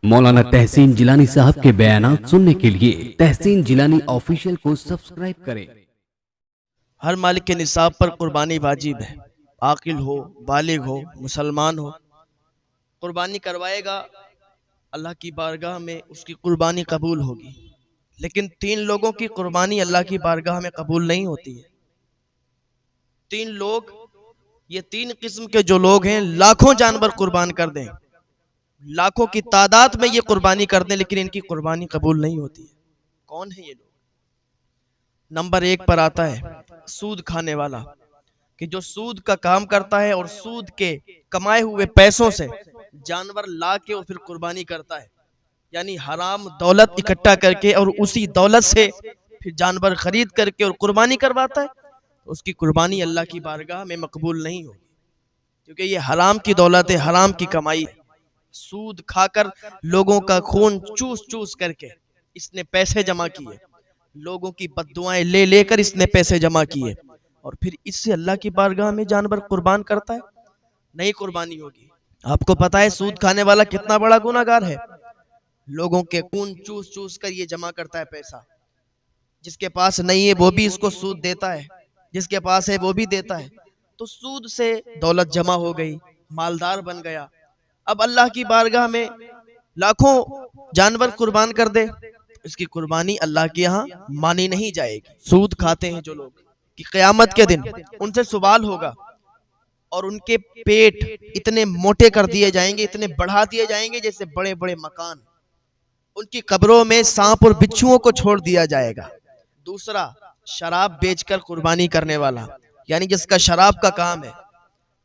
مولانا تحسین جیلانی صاحب کے بیانات سننے کے لیے تحسین جیلانی آفیشیل کو سبسکرائب کریں۔ ہر مالک کے نصاب پر قربانی واجب ہے، عاقل ہو، بالغ ہو، مسلمان ہو، قربانی کروائے گا اللہ کی بارگاہ میں اس کی قربانی قبول ہوگی۔ لیکن 3 لوگوں کی قربانی اللہ کی بارگاہ میں قبول نہیں ہوتی ہے۔ 3 لوگ، یہ 3 قسم کے جو لوگ ہیں، لاکھوں جانور قربان کر دیں، لاکھوں کی تعداد میں یہ قربانی کر دیں، لیکن ان کی قربانی قبول نہیں ہوتی ہے۔ کون ہے یہ لوگ؟ نمبر 1 پر آتا ہے سود کھانے والا، کہ جو سود کا کام کرتا ہے اور سود کے کمائے ہوئے پیسوں سے جانور لا کے اور پھر قربانی کرتا ہے، یعنی حرام دولت اکٹھا کر کے اور اسی دولت سے پھر جانور خرید کر کے اور قربانی کرواتا ہے، تو اس کی قربانی اللہ کی بارگاہ میں مقبول نہیں ہوگی، کیونکہ یہ حرام کی دولت ہے، حرام کی کمائی ہے۔ سود کھا کر لوگوں کا خون چوس چوس کر کے اس نے پیسے جمع کیے، لوگوں کی بددعائیں لے لے کر اس نے پیسے جمع کیے، اور پھر اس سے اللہ کی بارگاہ میں جانور قربان کرتا ہے، نہیں قربانی ہوگی۔ آپ کو پتا ہے سود کھانے والا کتنا بڑا گنہگار ہے؟ لوگوں کے خون چوس چوس کر یہ جمع کرتا ہے پیسہ، جس کے پاس نہیں ہے وہ بھی اس کو سود دیتا ہے، جس کے پاس ہے وہ بھی دیتا ہے، تو سود سے دولت جمع ہو گئی، مالدار بن گیا۔ اب اللہ کی بارگاہ میں لاکھوں جانور قربان کر دے، اس کی قربانی اللہ کے یہاں مانی نہیں جائے گی۔ سود کھاتے ہیں جو لوگ، کہ قیامت کے دن ان سے سوال ہوگا اور ان کے پیٹ اتنے موٹے کر دیے جائیں گے، اتنے بڑھا دیے جائیں گے جیسے بڑے بڑے مکان، ان کی قبروں میں سانپ اور بچھوؤں کو چھوڑ دیا جائے گا۔ دوسرا، شراب بیچ کر قربانی کرنے والا، یعنی جس کا شراب کا کام ہے،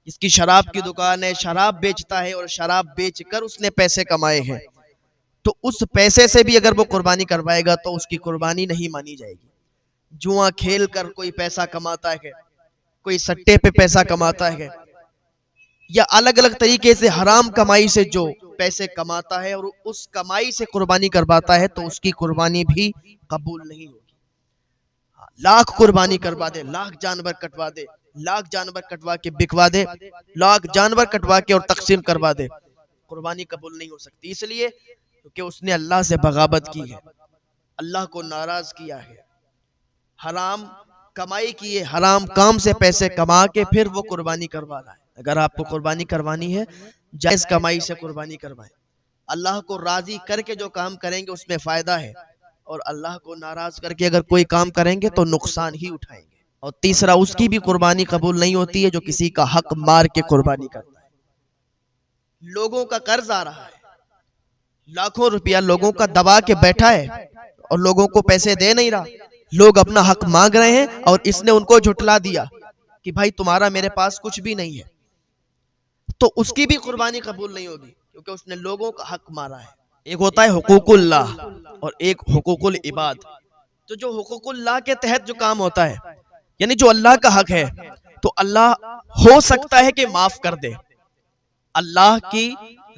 جس کی شراب کی دکان ہے، شراب بیچتا ہے اور شراب بیچ کر اس نے پیسے کمائے ہیں، تو اس پیسے سے بھی اگر وہ قربانی کروائے گا تو اس کی قربانی نہیں مانی جائے گی۔ جوا کھیل کر کوئی پیسہ کماتا ہے، کوئی سٹے پہ پیسہ کماتا ہے، یا الگ الگ طریقے سے حرام کمائی سے جو پیسے کماتا ہے اور اس کمائی سے قربانی کرواتا ہے، تو اس کی قربانی بھی قبول نہیں ہوگی۔ لاکھ قربانی کروا دے، لاکھ جانور کٹوا دے، لاکھ جانور کٹوا کے بکوا دے، لاکھ جانور کٹوا کے اور تقسیم کروا دے، قربانی قبول نہیں ہو سکتی، اس لیے کہ اس نے اللہ سے بغاوت کی ہے، اللہ کو ناراض کیا ہے، حرام کمائی کی ہے، حرام کام سے پیسے کما کے پھر وہ قربانی کروا رہا ہے۔ اگر آپ کو قربانی کروانی ہے، جائز کمائی سے قربانی کروائیں، اللہ کو راضی کر کے جو کام کریں گے اس میں فائدہ ہے، اور اللہ کو ناراض کر کے اگر کوئی کام کریں گے تو نقصان ہی اٹھائیں گے۔ اور تیسرا، اس کی بھی قربانی قبول نہیں ہوتی ہے جو کسی کا حق مار کے قربانی کرتا ہے۔ لوگوں کا قرض آ رہا ہے، لاکھوں روپیہ لوگوں کا دبا کے بیٹھا ہے اور لوگوں کو پیسے دے نہیں رہا، لوگ اپنا حق مانگ رہے ہیں اور اس نے ان کو جھٹلا دیا کہ بھائی تمہارا میرے پاس کچھ بھی نہیں ہے، تو اس کی بھی قربانی قبول نہیں ہوگی، کیونکہ اس نے لوگوں کا حق مارا ہے۔ ایک ہوتا ہے حقوق اللہ اور ایک حقوق العباد، تو جو حقوق اللہ کے تحت جو کام ہوتا ہے، یعنی جو اللہ کا حق ہے، تو اللہ ہو سکتا ہے کہ معاف کر دے، اللہ کی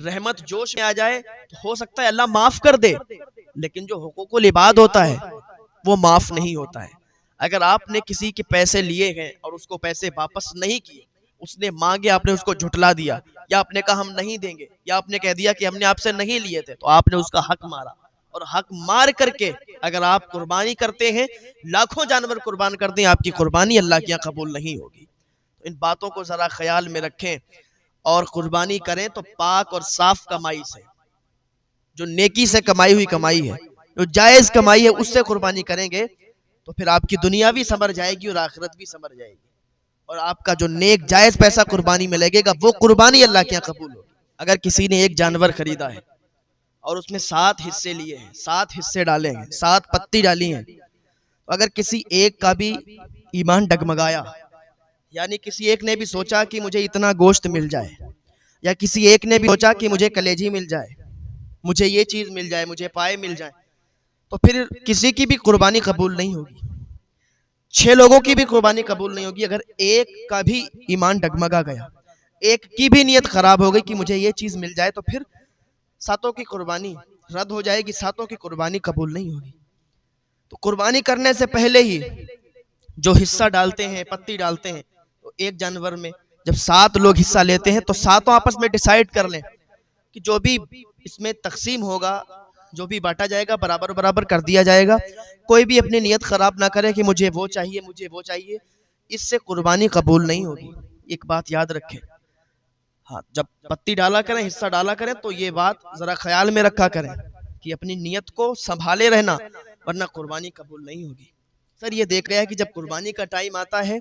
رحمت جوش میں آ جائے تو ہو سکتا ہے اللہ معاف کر دے، لیکن جو حقوق العباد ہوتا ہے وہ معاف نہیں ہوتا ہے۔ اگر آپ نے کسی کے پیسے لیے ہیں اور اس کو پیسے واپس نہیں کیے، اس نے مانگے، آپ نے اس کو جھٹلا دیا، یا آپ نے کہا ہم نہیں دیں گے، یا آپ نے کہہ دیا کہ ہم نے آپ سے نہیں لیے تھے، تو آپ نے اس کا حق مارا، اور حق مار کر کے اگر آپ قربانی کرتے ہیں، لاکھوں جانور قربان کر دیں، آپ کی قربانی اللہ کے یہاں قبول نہیں ہوگی۔ تو ان باتوں کو ذرا خیال میں رکھیں اور قربانی کریں تو پاک اور صاف کمائی سے، جو نیکی سے کمائی ہوئی کمائی ہے، جو جائز کمائی ہے، اس سے قربانی کریں گے تو پھر آپ کی دنیا بھی سنور جائے گی اور آخرت بھی سنور جائے گی، اور آپ کا جو نیک جائز پیسہ قربانی میں لگے گا وہ قربانی اللہ کے یہاں قبول ہوگی۔ اگر کسی نے ایک جانور خریدا ہے اور اس میں 7 حصے لیے ہیں، 7 حصے ڈالے ہیں، 7 پتی ڈالی ہیں، تو اگر کسی ایک کا بھی ایمان ڈگمگایا، یعنی کسی ایک نے بھی سوچا کہ مجھے اتنا گوشت مل جائے، یا کسی ایک نے بھی سوچا کہ مجھے کلیجی مل جائے، مجھے یہ چیز مل جائے، مجھے پائے مل جائیں، تو پھر کسی کی بھی قربانی قبول نہیں ہوگی، 6 لوگوں کی بھی قربانی قبول نہیں ہوگی۔ اگر ایک کا بھی ایمان ڈگمگا گیا، ایک کی بھی نیت خراب ہو گئی کہ مجھے یہ چیز مل جائے، تو پھر 7 کی قربانی رد ہو جائے گی، 7 کی قربانی قبول نہیں ہوگی۔ تو قربانی کرنے سے پہلے ہی جو حصہ ڈالتے ہیں، پتی ڈالتے ہیں، تو ایک جانور میں جب 7 لوگ حصہ لیتے ہیں تو 7 آپس میں ڈیسائیڈ کر لیں کہ جو بھی اس میں تقسیم ہوگا، جو بھی بانٹا جائے گا برابر برابر کر دیا جائے گا. کوئی بھی اپنی نیت خراب نہ کرے کہ مجھے وہ چاہیے مجھے وہ چاہیے، اس سے قربانی قبول نہیں ہوگی. ایک بات یاد رکھیں. ہاں، جب پتی ڈالا کریں، حصہ ڈالا کریں، تو یہ بات ذرا خیال میں رکھا کریں کہ اپنی نیت کو سنبھالے رہنا، ورنہ قربانی قبول نہیں ہوگی. سر یہ دیکھ گیا کہ جب قربانی کا ٹائم آتا ہے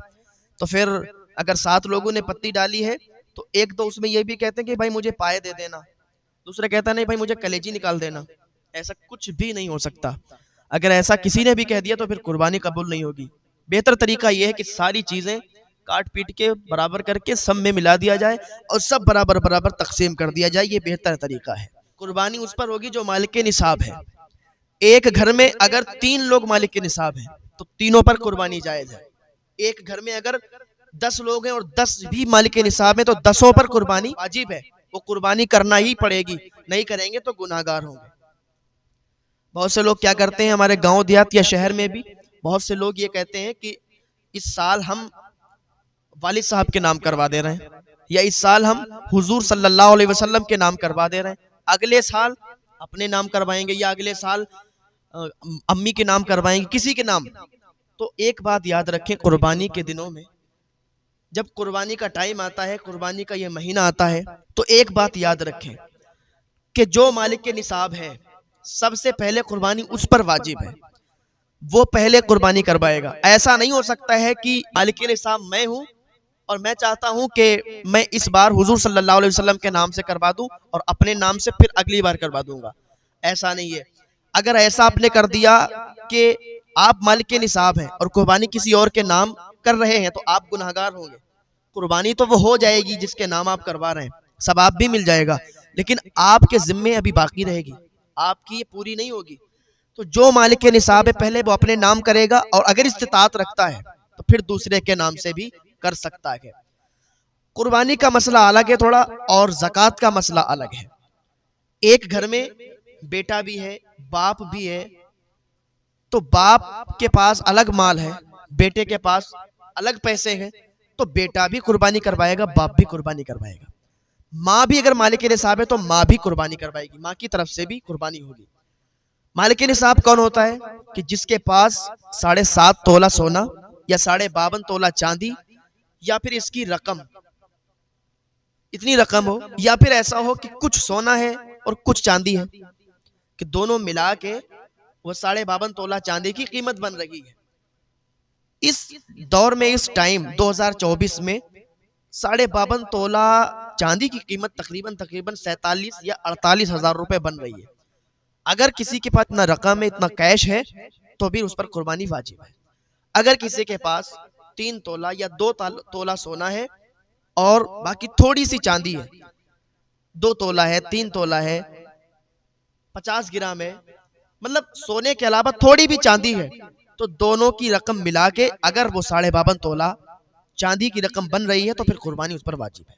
تو پھر اگر 7 لوگوں نے پتی ڈالی ہے تو ایک تو اس میں یہ بھی کہتے ہیں کہ بھائی مجھے پائے دے دینا، دوسرا کہتا نہیں بھائی مجھے کلیجی نکال دینا. ایسا کچھ بھی نہیں ہو سکتا. اگر ایسا کسی نے بھی کہہ دیا تو پھر قربانی قبول نہیں ہوگی. بہتر طریقہ یہ ہے کہ ساری چیزیں کاٹ پیٹ کے برابر کر کے سب میں ملا دیا جائے اور سب برابر برابر تقسیم کر دیا جائے. یہ بہتر طریقہ ہے. قربانی اس پر ہوگی جو مالک نصاب ہے. ایک گھر میں اگر 3 لوگ مالک نصاب ہیں تو تینوں پر قربانی جائز ہے. ایک گھر میں اگر 10 لوگ ہیں اور 10 بھی مالک نصاب ہیں تو 10 پر قربانی واجب ہے. وہ قربانی کرنا ہی پڑے گی، نہیں کریں گے تو گناہگار ہوں گے. بہت سے لوگ کیا کرتے ہیں ہمارے گاؤں دیہات یا شہر میں بھی، بہت سے لوگ یہ کہتے ہیں کہ اس سال ہم والد صاحب کے نام کروا دے رہے ہیں، یا اس سال ہم حضور صلی اللہ علیہ وسلم کے نام کروا دے رہے ہیں، اگلے سال اپنے نام کروائیں گے، یا اگلے سال امی کے نام کروائیں گے، کسی کے نام. تو ایک بات یاد رکھیں، قربانی کے دنوں میں جب قربانی کا ٹائم آتا ہے، قربانی کا یہ مہینہ آتا ہے، تو ایک بات یاد رکھیں کہ جو مالک کے نصاب ہے سب سے پہلے قربانی اس پر واجب ہے، وہ پہلے قربانی کروائے گا. ایسا نہیں ہو سکتا ہے کہ مالک نصاب میں ہوں اور میں چاہتا ہوں کہ میں اس بار حضور صلی اللہ علیہ وسلم کے نام سے کروا دوں اور اپنے نام سے پھر اگلی بار کروا دوں گا. ایسا نہیں ہے. اگر ایسا آپ نے کر دیا کہ آپ مالک نصاب ہیں اور قربانی کسی اور کے نام کر رہے ہیں تو آپ گناہگار ہوں گے. قربانی تو وہ ہو جائے گی جس کے نام آپ کروا رہے ہیں، ثواب بھی مل جائے گا، لیکن آپ کے ذمے ابھی باقی رہے گی، آپ کی یہ پوری نہیں ہوگی. تو جو مالک نصاب ہے پہلے وہ اپنے نام کرے گا، اور اگر استطاعت رکھتا ہے تو پھر دوسرے کے نام سے بھی کر سکتا ہے. قربانی کا مسئلہ الگ ہے تھوڑا، اور زکوٰۃ کا مسئلہ الگ ہے. ایک گھر میں بیٹا بھی ہے، باپ بھی ہے، تو باپ کے پاس الگ مال ہے، بیٹے کے پاس الگ پیسے ہیں، تو بیٹا بھی قربانی کروائے گا، باپ بھی قربانی کروائے گا. ماں بھی اگر مالک نصاب ہے تو ماں بھی قربانی کروائے گی، ماں کی طرف سے بھی قربانی ہوگی. مالک نصاب کون ہوتا ہے؟ کہ جس کے پاس 7.5 تولہ سونا یا 52.5 تولہ چاندی، یا پھر اس کی رقم اتنی رقم ہو، یا پھر ایسا ہو کہ کچھ سونا ہے اور کچھ چاندی ہے، کہ دونوں ملا کے وہ 52.5 تولہ چاندی کی قیمت بن رہی ہے. اس دور میں، اس ٹائم 2024 میں 52.5 تولہ چاندی کی قیمت تقریباً 47 یا 48 ہزار روپے بن رہی ہے. اگر کسی کے پاس اتنا رقم ہے، اتنا کیش ہے، تو بھی اس پر قربانی واجب ہے. اگر کسی کے پاس 3 تولہ یا 2 تولہ سونا ہے اور باقی تھوڑی سی چاندی ہے، 2 تولہ ہے، 3 تولہ ہے، 50 گرام ہے، مطلب سونے کے علاوہ تھوڑی بھی چاندی ہے، تو دونوں کی رقم ملا کے اگر وہ 52.5 تولہ چاندی کی رقم بن رہی ہے تو پھر قربانی اس پر واجب ہے.